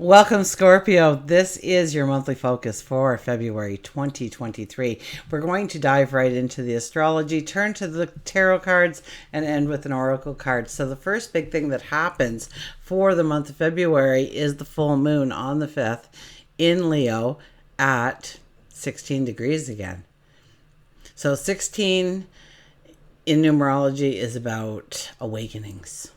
Welcome, Scorpio. This is your monthly focus for February 2023. We're going to dive right into the astrology, turn to the tarot cards, and end with an oracle card. So, the first big thing that happens for the month of February is the full moon on the 5th in Leo at 16 degrees again. So, 16 in numerology is about awakenings.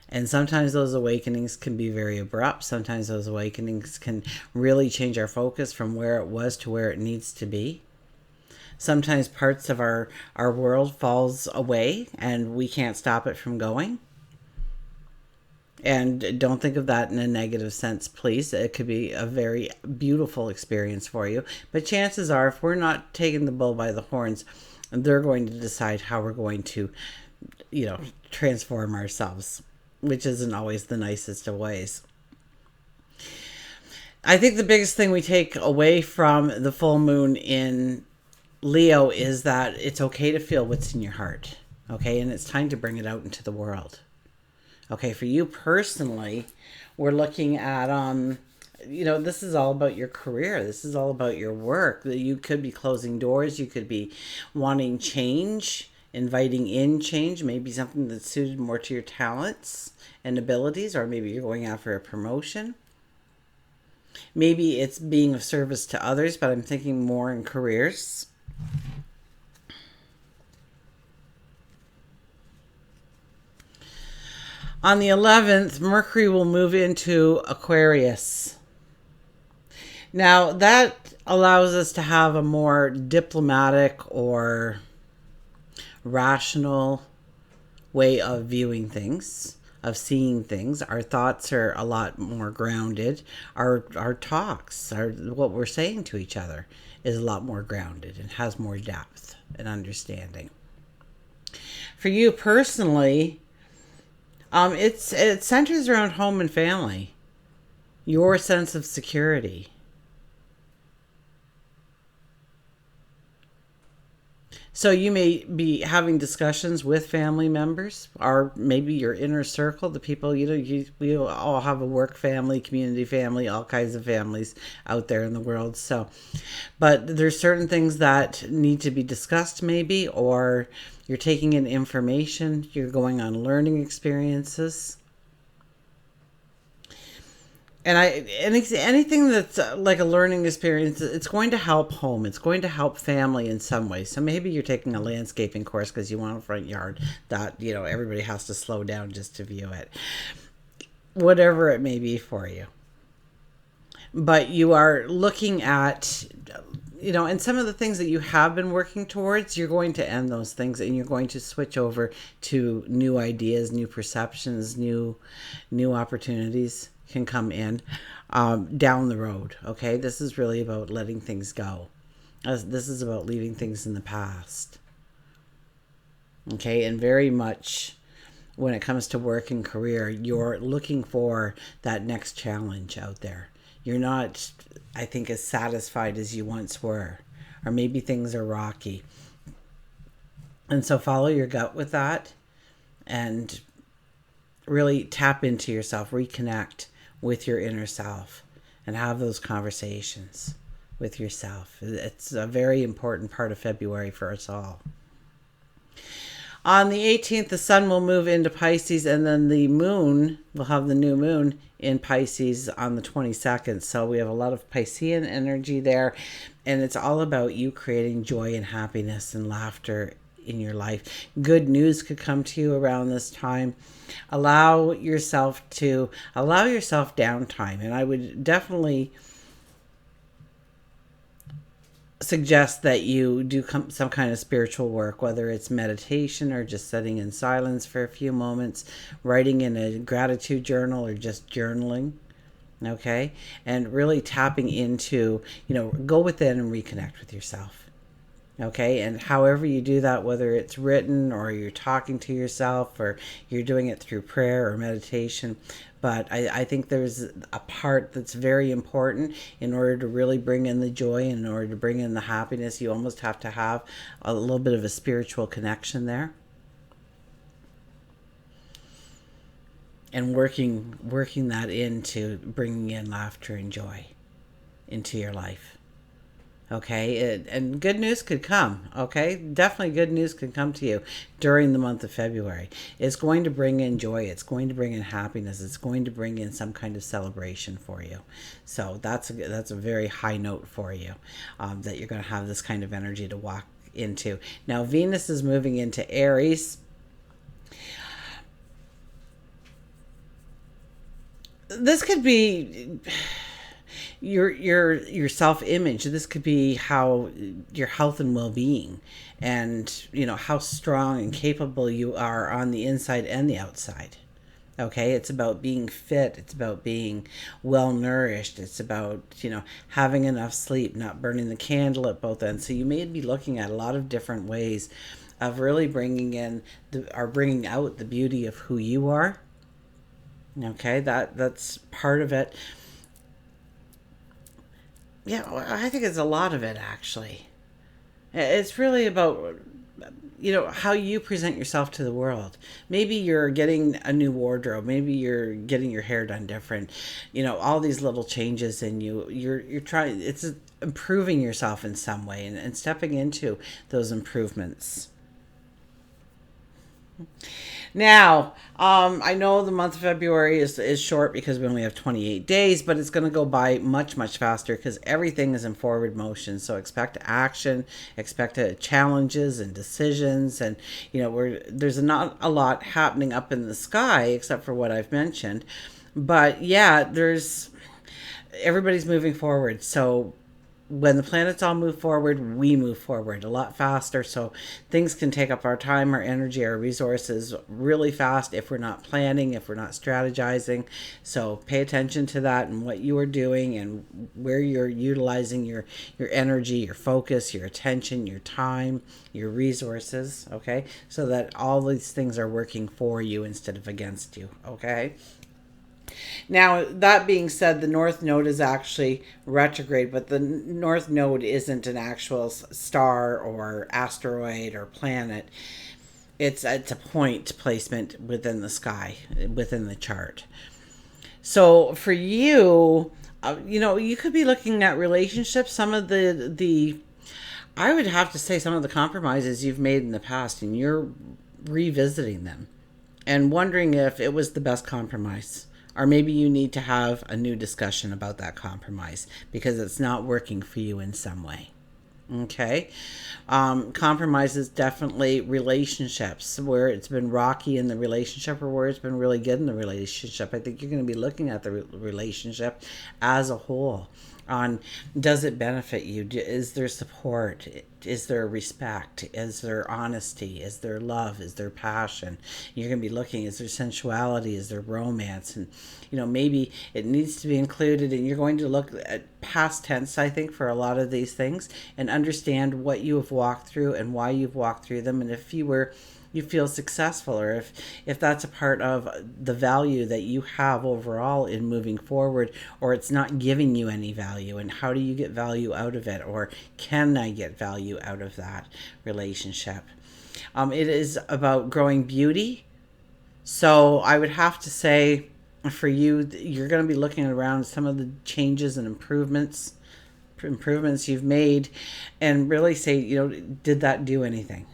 And sometimes those awakenings can be very abrupt. Sometimes those awakenings can really change our focus from where it was to where it needs to be. Sometimes parts of our world falls away and we can't stop it from going. And don't think of that in a negative sense, please. It could be a very beautiful experience for you. But chances are, if we're not taking the bull by the horns, they're going to decide how we're going to, transform ourselves, which isn't always the nicest of ways. I think the biggest thing we take away from the full moon in Leo is that it's okay to feel what's in your heart, okay? And it's time to bring it out into the world. Okay, for you personally, we're looking at, this is all about your career. This is all about your work. You could be closing doors. You could be wanting change, inviting in change, maybe something that's suited more to your talents and abilities, or maybe you're going after a promotion. Maybe it's being of service to others, but I'm thinking more in careers. On the 11th, Mercury will move into Aquarius. Now, that allows us to have a more diplomatic or rational way of viewing things, of seeing things. Our thoughts are a lot more grounded. Our talks, what we're saying to each other is a lot more grounded and has more depth and understanding. For you personally, it centers around home and family, your sense of security. So you may be having discussions with family members, or maybe your inner circle, the people, we all have a work family, community family, all kinds of families out there in the world. So, but there's certain things that need to be discussed maybe, or you're taking in information, you're going on learning experiences. And anything that's like a learning experience, it's going to help home. It's going to help family in some way. So maybe you're taking a landscaping course because you want a front yard that, everybody has to slow down just to view it. Whatever it may be for you. But you are looking at, and some of the things that you have been working towards, you're going to end those things and you're going to switch over to new ideas, new perceptions, new opportunities can come in down the road. Okay, this is really about letting things go. This is about leaving things in the past. Okay, and very much when it comes to work and career, you're looking for that next challenge out there. You're not, I think, as satisfied as you once were, or maybe things are rocky. And so follow your gut with that and really tap into yourself, reconnect with your inner self and have those conversations with yourself. It's a very important part of February for us all. On the 18th, the sun will move into Pisces, and then the moon will have the new moon in Pisces on the 22nd. So we have a lot of Piscean energy there, and it's all about you creating joy and happiness and laughter in your life. Good news could come to you around this time. Allow yourself downtime, and I would definitely suggest that you do some kind of spiritual work, whether it's meditation or just sitting in silence for a few moments, writing in a gratitude journal or just journaling. Okay, and really tapping into, go within and reconnect with yourself. Okay, and however you do that, whether it's written or you're talking to yourself or you're doing it through prayer or meditation, but I think there's a part that's very important in order to really bring in the joy, in order to bring in the happiness. You almost have to have a little bit of a spiritual connection there. and working that into bringing in laughter and joy into your life. Okay, and good news could come. Okay, definitely good news could come to you during the month of February. It's going to bring in joy. It's going to bring in happiness. It's going to bring in some kind of celebration for you. So that's a very high note for you, that you're going to have this kind of energy to walk into. Now Venus is moving into Aries. This could be your self-image. This could be how your health and well-being, and how strong and capable you are on the inside and the outside. Okay, it's about being fit, it's about being well nourished, it's about having enough sleep, not burning the candle at both ends. So you may be looking at a lot of different ways of really bringing in or bringing out the beauty of who you are. Okay, that's part of it. Yeah, well, I think it's a lot of it, actually. It's really about how you present yourself to the world. Maybe you're getting a new wardrobe, maybe you're getting your hair done different. All these little changes in you. You're trying. It's improving yourself in some way, and stepping into those improvements. Now, I know the month of February is short because we only have 28 days, but it's going to go by much, much faster because everything is in forward motion. So expect action, expect challenges and decisions. And, there's not a lot happening up in the sky except for what I've mentioned. But yeah, everybody's moving forward. So when the planets all move forward, we move forward a lot faster. So things can take up our time, our energy, our resources really fast if we're not planning, if we're not strategizing. So pay attention to that and what you are doing and where you're utilizing your energy, your focus, your attention, your time, your resources. Okay, so that all these things are working for you instead of against you. Okay. Now, that being said, the North Node is actually retrograde, but the North Node isn't an actual star or asteroid or planet. It's a point placement within the sky, within the chart. So for you, you could be looking at relationships. Some of the I would have to say some of the compromises you've made in the past, and you're revisiting them and wondering if it was the best compromise. Or maybe you need to have a new discussion about that compromise because it's not working for you in some way. Okay. Compromises, definitely relationships where it's been rocky in the relationship or where it's been really good in the relationship. I think you're going to be looking at the relationship as a whole on, does it benefit you? Is there support? Is there respect? Is there honesty? Is there love? Is there passion? You're going to be looking, is there sensuality? Is there romance? And, maybe it needs to be included, and you're going to look at past tense, I think, for a lot of these things and understand what you have walked through and why you've walked through them. And if you feel successful, or if that's a part of the value that you have overall in moving forward, or it's not giving you any value, and how do you get value out of it, or can I get value out of that relationship? It is about growing beauty. So I would have to say for you, you're going to be looking around some of the changes and improvements you've made and really say, did that do anything?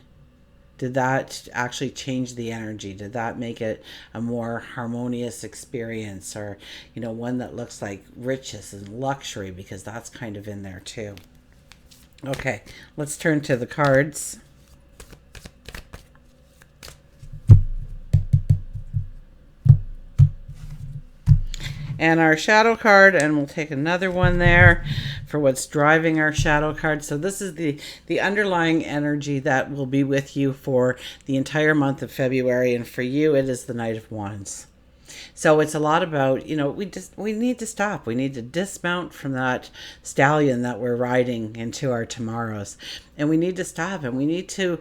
Did that actually change the energy? Did that make it a more harmonious experience, or, one that looks like riches and luxury, because that's kind of in there too. Okay, let's turn to the cards. And our shadow card, and we'll take another one there for what's driving our shadow card. So this is the underlying energy that will be with you for the entire month of February, and for you it is the Knight of Wands. So it's a lot about, we need to stop. We need to dismount from that stallion that we're riding into our tomorrows. And we need to stop, and we need to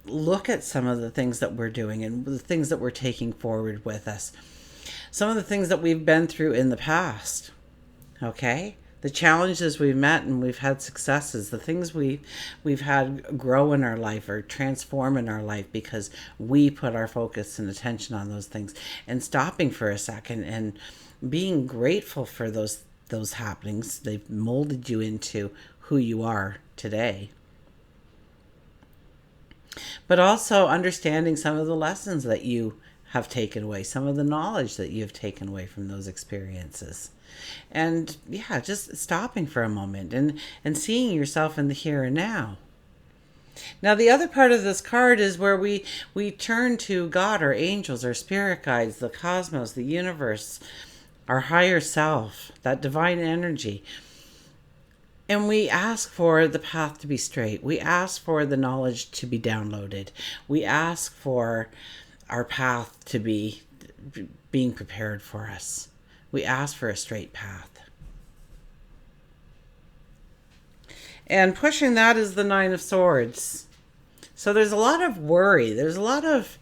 look at some of the things that we're doing and the things that we're taking forward with us. Some of the things that we've been through in the past, okay? the challenges we've met and we've had successes, the things we've had grow in our life or transform in our life because we put our focus and attention on those things, and stopping for a second and being grateful for those happenings. They've molded you into who you are today. But also understanding some of the lessons that you have taken away, some of the knowledge that you've taken away from those experiences. And yeah, just stopping for a moment and seeing yourself in the here and now. Now, the other part of this card is where we turn to God, our angels, our spirit guides, the cosmos, the universe, our higher self, that divine energy. And we ask for the path to be straight. We ask for the knowledge to be downloaded. We ask for our path to be being prepared for us. We ask for a straight path. And pushing that is the Nine of Swords. So there's a lot of worry. There's a lot of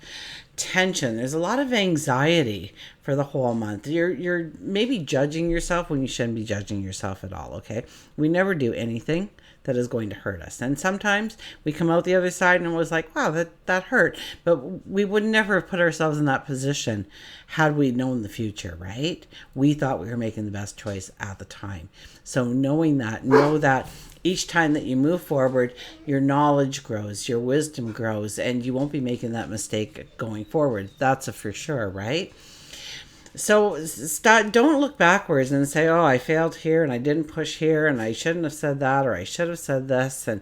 tension. There's a lot of anxiety for the whole month. You're maybe judging yourself when you shouldn't be judging yourself at all, okay? We never do anything that is going to hurt us. And sometimes we come out the other side and it was like, wow, that hurt. But we would never have put ourselves in that position had we known the future, right? We thought we were making the best choice at the time. So knowing that, know that each time that you move forward, your knowledge grows, your wisdom grows, and you won't be making that mistake going forward. That's a for sure, right? So don't look backwards and say, oh, I failed here and I didn't push here and I shouldn't have said that or I should have said this. And,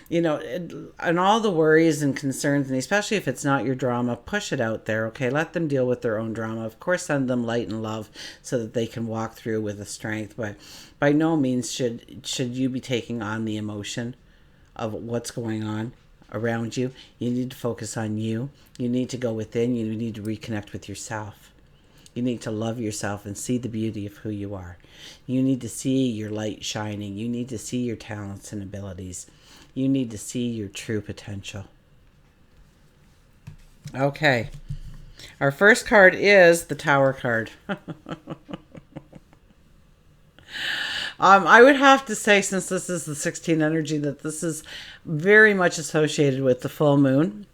and all the worries and concerns, and especially if it's not your drama, push it out there, okay? Let them deal with their own drama. Of course, send them light and love so that they can walk through with a strength. But by no means should you be taking on the emotion of what's going on around you. You need to focus on you. You need to go within. You need to reconnect with yourself. You need to love yourself and see the beauty of who you are. You need to see your light shining. You need to see your talents and abilities. You need to see your true potential. Okay. Our first card is the Tower card. I would have to say, since this is the 16 energy, that this is very much associated with the full moon.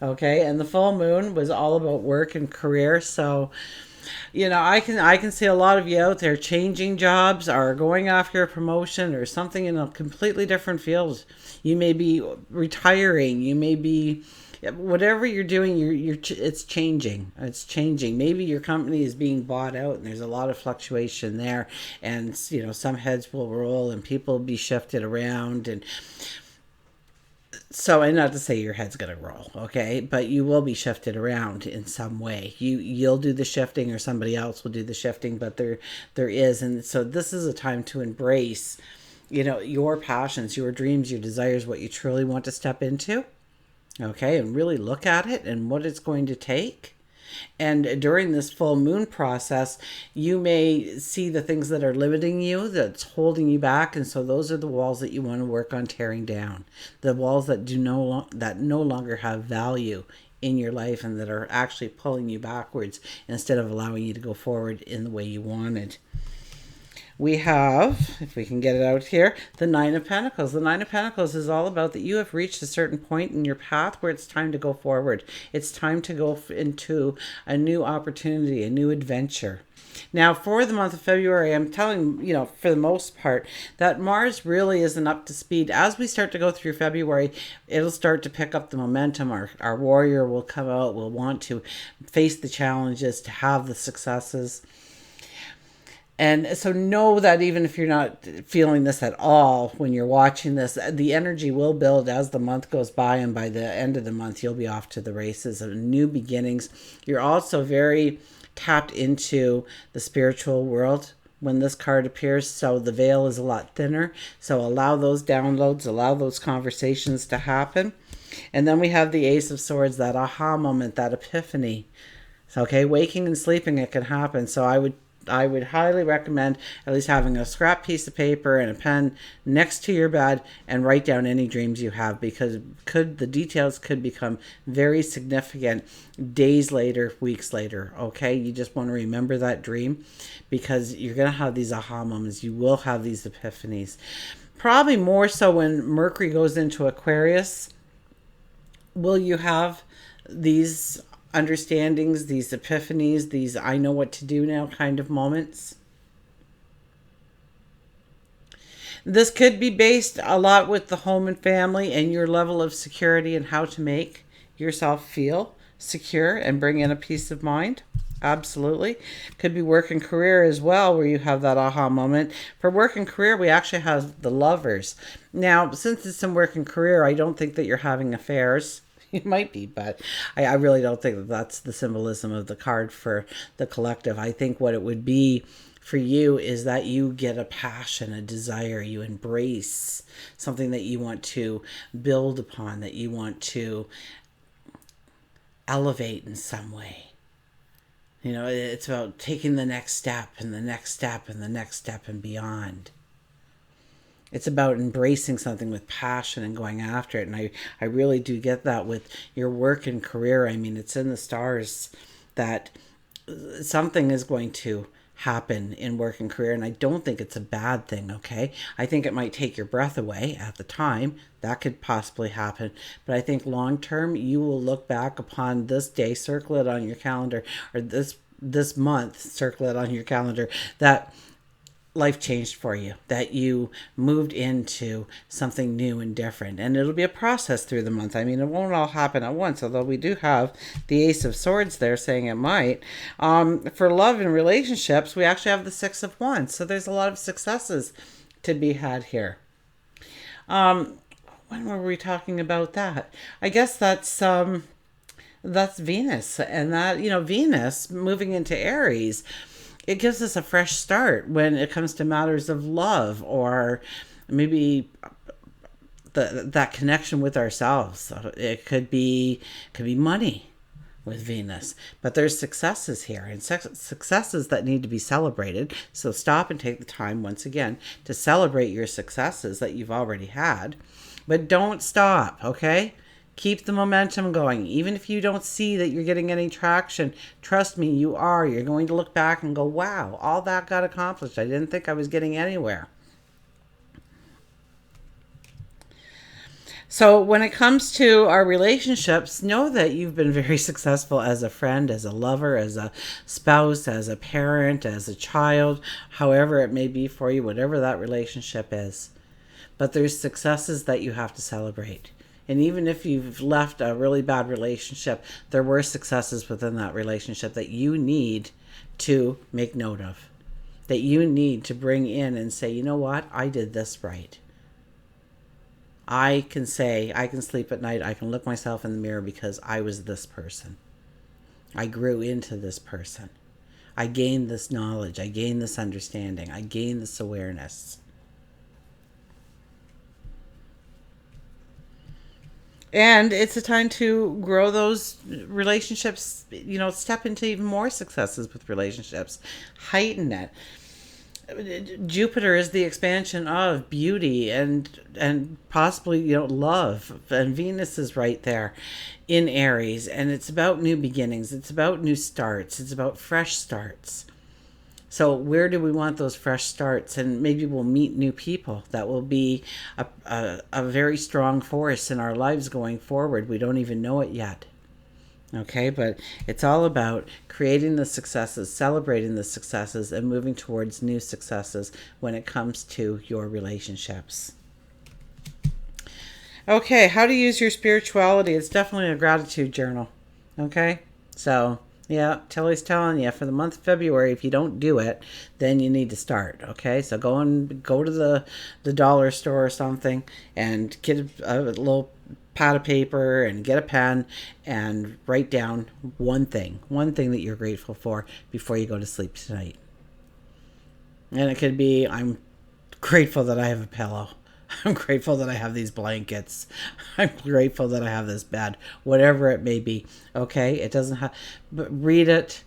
Okay, and the full moon was all about work and career. So, I can see a lot of you out there changing jobs or going after a promotion or something in a completely different field. You may be retiring. You may be, whatever you're doing, it's changing. It's changing. Maybe your company is being bought out and there's a lot of fluctuation there. And, some heads will roll and people will be shifted around. And so, and not to say your head's going to roll, okay? But you will be shifted around in some way. You'll do the shifting or somebody else will do the shifting, but there is. And so this is a time to embrace, your passions, your dreams, your desires, what you truly want to step into, okay? And really look at it and what it's going to take. And during this full moon process, you may see the things that are limiting you, that's holding you back. And so those are the walls that you want to work on tearing down. The walls that no longer have value in your life and that are actually pulling you backwards instead of allowing you to go forward in the way you wanted. We have, if we can get it out here, the Nine of Pentacles. The Nine of Pentacles is all about that you have reached a certain point in your path where it's time to go forward. It's time to go into a new opportunity, a new adventure. Now, for the month of February, I'm telling, for the most part, that Mars really isn't up to speed. As we start to go through February, it'll start to pick up the momentum. Our warrior will come out, will want to face the challenges, to have the successes. And so know that even if you're not feeling this at all when you're watching this, the energy will build as the month goes by. And by the end of the month, you'll be off to the races of new beginnings. You're also very tapped into the spiritual world when this card appears. So the veil is a lot thinner. So allow those downloads, allow those conversations to happen. And then we have the Ace of Swords, that aha moment, that epiphany. So, okay, waking and sleeping, it can happen. So I would I would highly recommend at least having a scrap piece of paper and a pen next to your bed and write down any dreams you have, because the details could become very significant days later, weeks later. Okay, you just want to remember that dream, because you're going to have these aha moments. You will have these epiphanies. Probably more so when Mercury goes into Aquarius. Will you have these understandings, these epiphanies, these I know what to do now kind of moments? This could be based a lot with the home and family and your level of security and how to make yourself feel secure and bring in a peace of mind. Absolutely. Could be work and career as well, where you have that aha moment. For work and career, we actually have the Lovers. Now, since it's in work and career, I don't think that you're having affairs. You might be, but I really don't think that that's the symbolism of the card for the collective. I think what it would be for you is that you get a passion, a desire, you embrace something that you want to build upon, that you want to elevate in some way. You know, it's about taking the next step and the next step and the next step and beyond. It's about embracing something with passion and going after it. And I really do get that with your work and career. I mean, it's in the stars that something is going to happen in work and career. And I don't think it's a bad thing, okay? I think it might take your breath away at the time. That could possibly happen. But I think long term, you will look back upon this day, circle it on your calendar, or this month, circle it on your calendar, that life changed for you, that you moved into something new and different. And it'll be a process through the month. I mean, it won't all happen at once, although we do have the Ace of Swords there saying it might. For love and relationships, we actually have the Six of Wands. So there's a lot of successes to be had here. When were we talking about that? I guess that's Venus. And that, Venus moving into Aries, it gives us a fresh start when it comes to matters of love, or maybe that connection with ourselves. It could be money with Venus, but there's successes here, and successes that need to be celebrated. So stop and take the time once again to celebrate your successes that you've already had, but don't stop. Okay. Keep the momentum going. Even if you don't see that you're getting any traction, trust me, you are. You're going to look back and go, wow, all that got accomplished. I didn't think I was getting anywhere. So when it comes to our relationships, know that you've been very successful as a friend, as a lover, as a spouse, as a parent, as a child, however it may be for you, whatever that relationship is. But there's successes that you have to celebrate. And even if you've left a really bad relationship, there were successes within that relationship that you need to make note of, that you need to bring in and say, you know what, I did this right. I can sleep at night, I can look myself in the mirror because I was this person. I grew into this person. I gained this knowledge, I gained this understanding, I gained this awareness. And it's a time to grow those relationships, step into even more successes with relationships, heighten it. Jupiter is the expansion of beauty and possibly, love. And Venus is right there in Aries. And it's about new beginnings. It's about new starts. It's about fresh starts. So where do we want those fresh starts? And maybe we'll meet new people that will be a very strong force in our lives going forward. We don't even know it yet. Okay, but it's all about creating the successes, celebrating the successes, and moving towards new successes when it comes to your relationships. Okay, how to use your spirituality. It's definitely a gratitude journal. Okay, so yeah, Tilly's telling you for the month of February, if you don't do it, then you need to start. Okay, so go to the dollar store or something and get a little pad of paper and get a pen and write down one thing that you're grateful for before you go to sleep tonight. And it could be, I'm grateful that I have a pillow. I'm grateful that I have these blankets. I'm grateful that I have this bed. Whatever it may be. Okay? It doesn't have... But read it.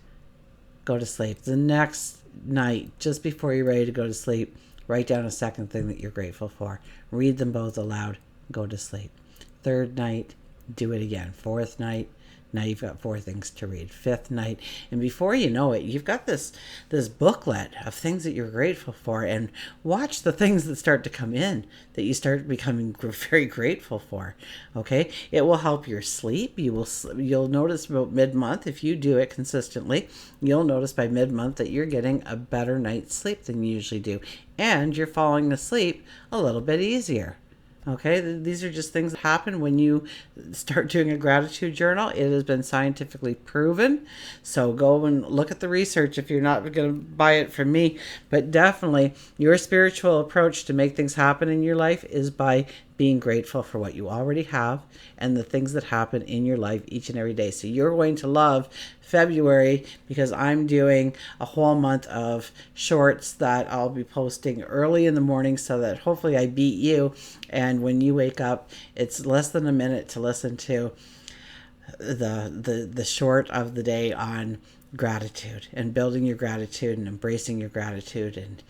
Go to sleep. The next night, just before you're ready to go to sleep, write down a second thing that you're grateful for. Read them both aloud. Go to sleep. Third night, do it again. Fourth night, now you've got 4 things to read. Fifth night, and before you know it, you've got this booklet of things that you're grateful for, and watch the things that start to come in that you start becoming very grateful for. Okay, it will help your sleep. You'll notice about mid-month, if you do it consistently, you'll notice by mid-month that you're getting a better night's sleep than you usually do, and you're falling asleep a little bit easier. Okay, these are just things that happen when you start doing a gratitude journal. It has been scientifically proven. So go and look at the research if you're not going to buy it from me. But definitely, your spiritual approach to make things happen in your life is by being grateful for what you already have and the things that happen in your life each and every day. So you're going to love February because I'm doing a whole month of shorts that I'll be posting early in the morning so that hopefully I beat you. And when you wake up, it's less than a minute to listen to the short of the day on gratitude and building your gratitude and embracing your gratitude and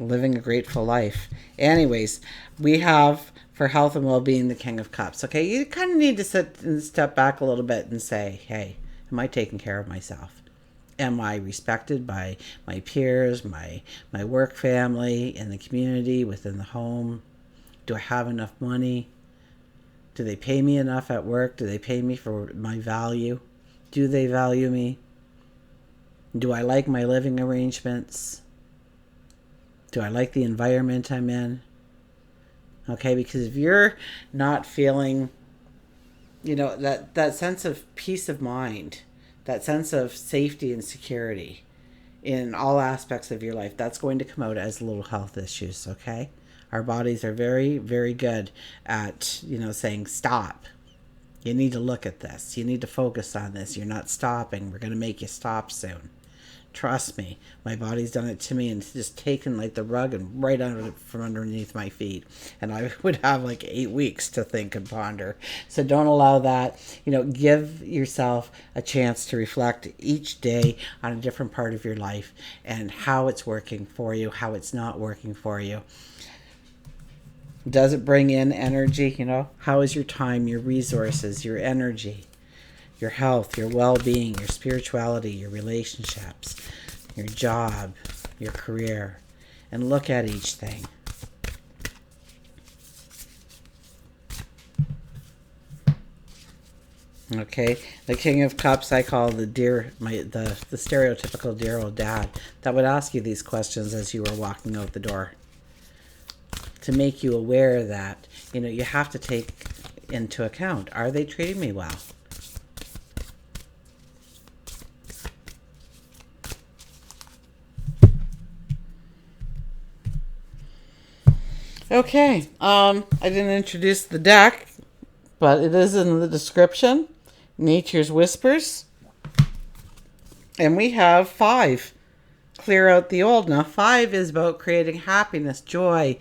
living a grateful life. Anyways, we have for health and well-being the King of Cups. Okay, you kind of need to sit and step back a little bit and say, hey, am I taking care of myself? Am I respected by my peers, my work family, in the community, within the home? Do I have enough money? Do they pay me enough at work? Do they pay me for my value? Do they value me? Do I like my living arrangements? Do I like the environment I'm in? Okay, because if you're not feeling, that sense of peace of mind, that sense of safety and security in all aspects of your life, that's going to come out as little health issues, okay? Our bodies are very, very good at, saying stop. You need to look at this. You need to focus on this. You're not stopping. We're going to make you stop soon. Trust me, my body's done it to me and it's just taken like the rug and right under from underneath my feet. And I would have like 8 weeks to think and ponder. So don't allow that. Give yourself a chance to reflect each day on a different part of your life and how it's working for you, how it's not working for you. Does it bring in energy? How is your time, your resources, your energy? Your health, your well-being, your spirituality, your relationships, your job, your career, and look at each thing. Okay, the King of Cups I call the stereotypical dear old dad that would ask you these questions as you were walking out the door to make you aware that, you have to take into account, are they treating me well? Okay, I didn't introduce the deck, but it is in the description. Nature's Whispers. And we have 5. Clear out the old. Now 5 is about creating happiness, joy,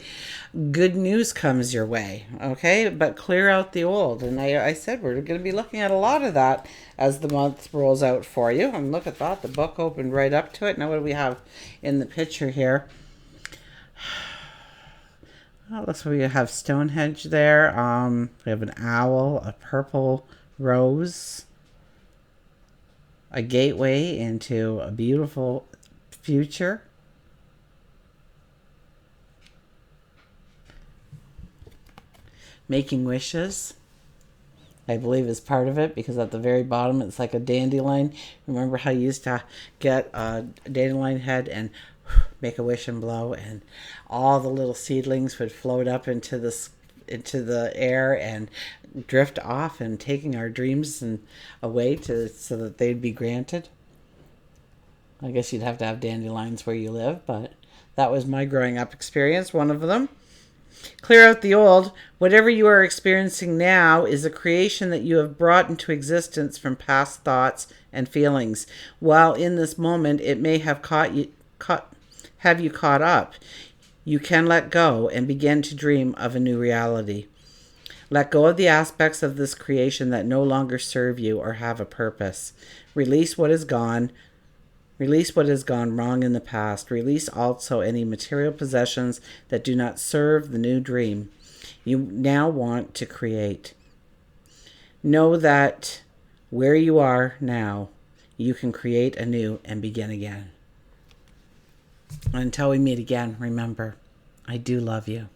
good news comes your way, okay? But clear out the old. And I said we're going to be looking at a lot of that as the month rolls out for you. And look at that, the book opened right up to it. Now what do we have in the picture here? Well, looks like we have Stonehenge there. We have an owl, a purple rose, a gateway into a beautiful future. Making wishes, I believe, is part of it because at the very bottom it's like a dandelion. Remember how you used to get a dandelion head and make a wish and blow, and all the little seedlings would float up into the air and drift off and taking our dreams and away so that they'd be granted. I guess you'd have to have dandelions where you live, but that was my growing up experience, one of them. Clear out the old. Whatever you are experiencing now is a creation that you have brought into existence from past thoughts and feelings. While in this moment it may have have you caught up, you can let go and begin to dream of a new reality. Let go of the aspects of this creation that no longer serve you or have a purpose. Release what is gone. Release what has gone wrong in the past. Release also any material possessions that do not serve the new dream you now want to create. Know that where you are now, you can create anew and begin again. Until we meet again, remember, I do love you.